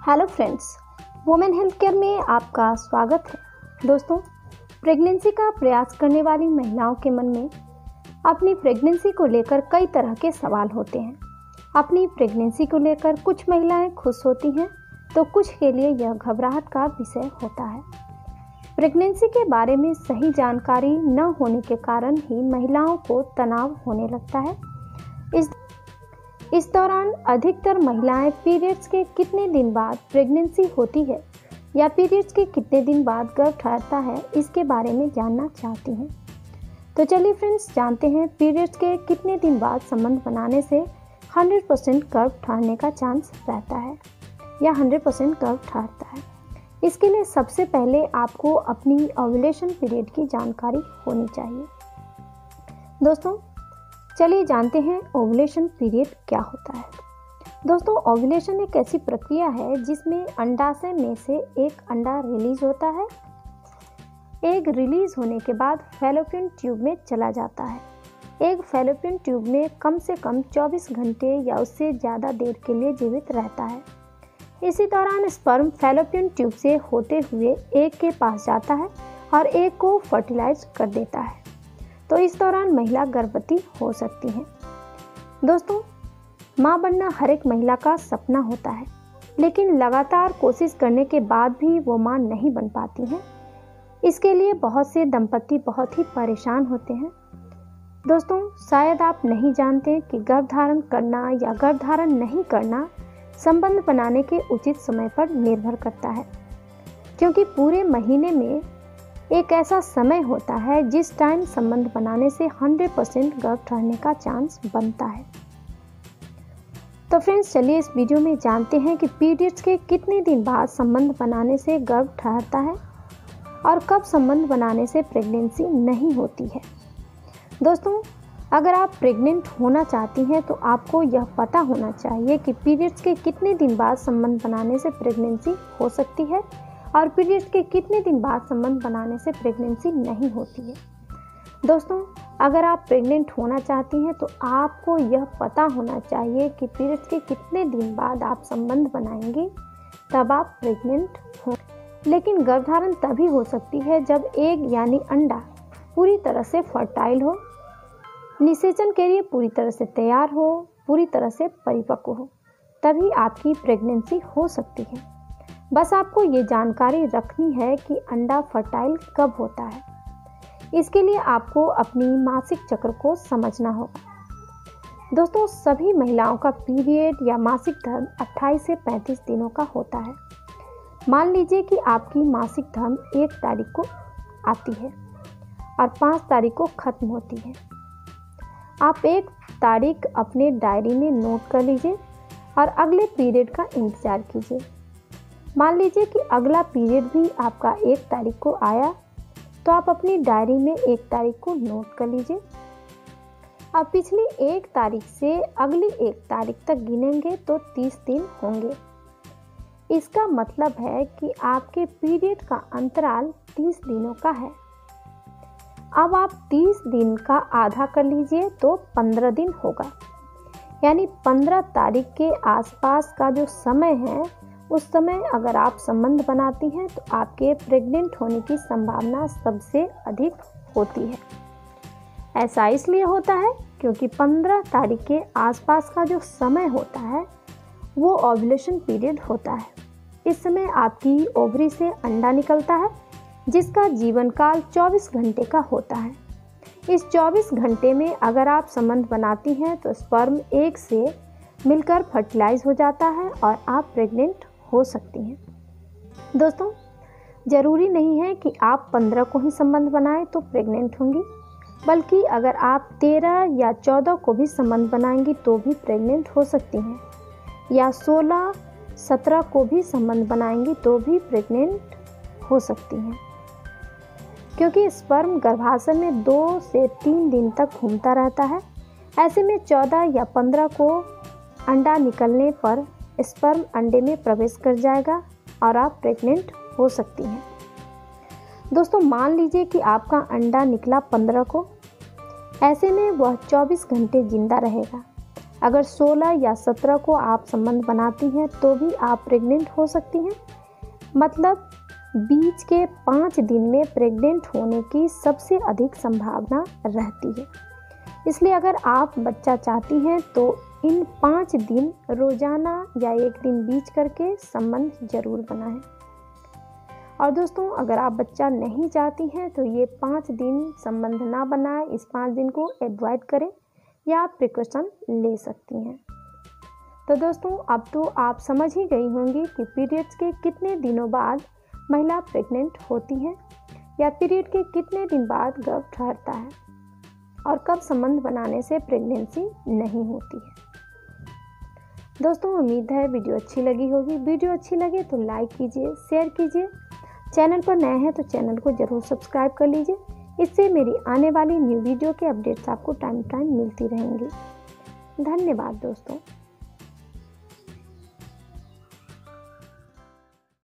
Hello friends, women health care में आपका स्वागत है। दोस्तों, प्रेगनेंसी का प्रयास करने वाली महिलाओं के मन में अपनी प्रेगनेंसी को लेकर कई तरह के सवाल होते हैं। अपनी प्रेगनेंसी को लेकर कुछ महिलाएं खुश होती हैं तो कुछ के लिए यह घबराहट का विषय होता है। प्रेगनेंसी के बारे में सही जानकारी न होने के कारण ही महिलाओं को तनाव होने लगता है। इस दौरान अधिकतर महिलाएं पीरियड्स के कितने दिन बाद प्रेगनेंसी होती है या पीरियड्स के कितने दिन बाद गर्भ ठहरता है, इसके बारे में जानना चाहती हैं। तो चलिए फ्रेंड्स, जानते हैं पीरियड्स के कितने दिन बाद संबंध बनाने से 100% गर्भ ठहरने का चांस रहता है या 100% गर्भ ठहरता है। इसके लिए सबसे पहले आपको अपनी ओव्यूलेशन पीरियड की जानकारी होनी चाहिए। दोस्तों, चलिए जानते हैं ओव्यूलेशन पीरियड क्या होता है। दोस्तों, ओव्यूलेशन एक ऐसी प्रक्रिया है जिसमें अंडाशय में से एक अंडा रिलीज होता है। एग रिलीज होने के बाद फैलोपियन ट्यूब में चला जाता है। एग फैलोपियन ट्यूब में कम से कम 24 घंटे या उससे ज़्यादा देर के लिए जीवित रहता है। इसी दौरान स्पर्म फैलोपियन ट्यूब से होते हुए एग के पास जाता है और एग को फर्टिलाइज कर देता है। तो इस दौरान महिला गर्भवती हो सकती है। दोस्तों, माँ बनना हर एक महिला का सपना होता है, लेकिन लगातार कोशिश करने के बाद भी वो माँ नहीं बन पाती हैं। इसके लिए बहुत से दंपति बहुत ही परेशान होते हैं। दोस्तों, शायद आप नहीं जानते कि गर्भधारण करना या गर्भधारण नहीं करना संबंध बनाने के उचित समय पर निर्भर करता है, क्योंकि पूरे महीने में एक ऐसा समय होता है जिस टाइम संबंध बनाने से 100% गर्भ ठहरने का चांस बनता है। तो फ्रेंड्स, चलिए इस वीडियो में जानते हैं कि पीरियड्स के कितने दिन बाद संबंध बनाने से गर्भ ठहरता है और कब संबंध बनाने से प्रेगनेंसी नहीं होती है। दोस्तों, अगर आप प्रेग्नेंट होना चाहती हैं तो आपको यह पता होना चाहिए कि पीरियड्स के कितने दिन बाद संबंध बनाने से प्रेगनेंसी हो सकती है और पीरियड्स के कितने दिन बाद संबंध बनाने से प्रेगनेंसी नहीं होती है। दोस्तों, अगर आप प्रेग्नेंट होना चाहती हैं तो आपको यह पता होना चाहिए कि पीरियड्स के कितने दिन बाद आप संबंध बनाएंगी, तब आप प्रेग्नेंट हो। लेकिन गर्भधारण तभी हो सकती है जब एग यानी अंडा पूरी तरह से फर्टाइल हो, निषेचन के लिए पूरी तरह से तैयार हो, पूरी तरह से परिपक्व हो, तभी आपकी प्रेगनेंसी हो सकती है। बस आपको ये जानकारी रखनी है कि अंडा फर्टाइल कब होता है। इसके लिए आपको अपनी मासिक चक्र को समझना होगा। दोस्तों, सभी महिलाओं का पीरियड या मासिक धर्म 28 से 35 दिनों का होता है। मान लीजिए कि आपकी मासिक धर्म 1 तारीख को आती है और 5 तारीख को खत्म होती है। आप 1 तारीख अपने डायरी में नोट कर लीजिए और अगले पीरियड का इंतज़ार कीजिए। मान लीजिए कि अगला पीरियड भी आपका 1 तारीख को आया, तो आप अपनी डायरी में 1 तारीख को नोट कर लीजिए। अब पिछली 1 तारीख से अगली 1 तारीख तक गिनेंगे तो 30 दिन होंगे। इसका मतलब है कि आपके पीरियड का अंतराल 30 दिनों का है। अब आप 30 दिन का आधा कर लीजिए तो 15 दिन होगा, यानी 15 तारीख के आसपास का जो समय है, उस समय अगर आप संबंध बनाती हैं तो आपके प्रेग्नेंट होने की संभावना सबसे अधिक होती है। ऐसा इसलिए होता है क्योंकि 15 तारीख के आसपास का जो समय होता है वो ओव्यूलेशन पीरियड होता है। इस समय आपकी ओवरी से अंडा निकलता है, जिसका जीवन काल 24 घंटे का होता है। इस 24 घंटे में अगर आप संबंध बनाती हैं तो स्पर्म एग से मिलकर फर्टिलाइज हो जाता है और आप प्रेग्नेंट हो सकती हैं। दोस्तों, ज़रूरी नहीं है कि आप 15 को ही संबंध बनाएं तो प्रेग्नेंट होंगी, बल्कि अगर आप 13 या 14 को भी संबंध बनाएंगी तो भी प्रेग्नेंट हो सकती हैं, या 16, 17 को भी संबंध बनाएंगी तो भी प्रेग्नेंट हो सकती हैं, क्योंकि स्पर्म गर्भाशय में 2 से 3 दिन तक घूमता रहता है। ऐसे में 14 या 15 को अंडा निकलने पर स्पर्म अंडे में प्रवेश कर जाएगा और आप प्रेग्नेंट हो सकती हैं। दोस्तों, मान लीजिए कि आपका अंडा निकला 15 को। ऐसे में वह 24 घंटे जिंदा रहेगा अगर 16 या 17 को आप संबंध बनाती हैं तो भी आप प्रेग्नेंट हो सकती हैं। मतलब बीच के 5 दिन में प्रेग्नेंट होने की सबसे अधिक संभावना रहती है। इसलिए अगर आप बच्चा चाहती हैं तो इन 5 दिन रोजाना या एक दिन बीच करके संबंध जरूर बनाएं। और दोस्तों, अगर आप बच्चा नहीं चाहती हैं तो ये 5 दिन संबंध ना बनाएं, इस 5 दिन को अवॉइड करें या आप प्रिकॉशन ले सकती हैं। तो दोस्तों, अब तो आप समझ ही गई होंगी कि पीरियड्स के कितने दिनों बाद महिला प्रेग्नेंट होती है या पीरियड के कितने दिन बाद गर्भ ठहरता है और कब संबंध बनाने से प्रेगनेंसी नहीं होती है। दोस्तों, उम्मीद है वीडियो अच्छी लगी होगी। वीडियो अच्छी लगे तो लाइक कीजिए, शेयर कीजिए। चैनल पर नए हैं तो चैनल को जरूर सब्सक्राइब कर लीजिए। इससे मेरी आने वाली न्यू वीडियो के अपडेट्स आपको टाइम मिलती रहेंगी। धन्यवाद दोस्तों।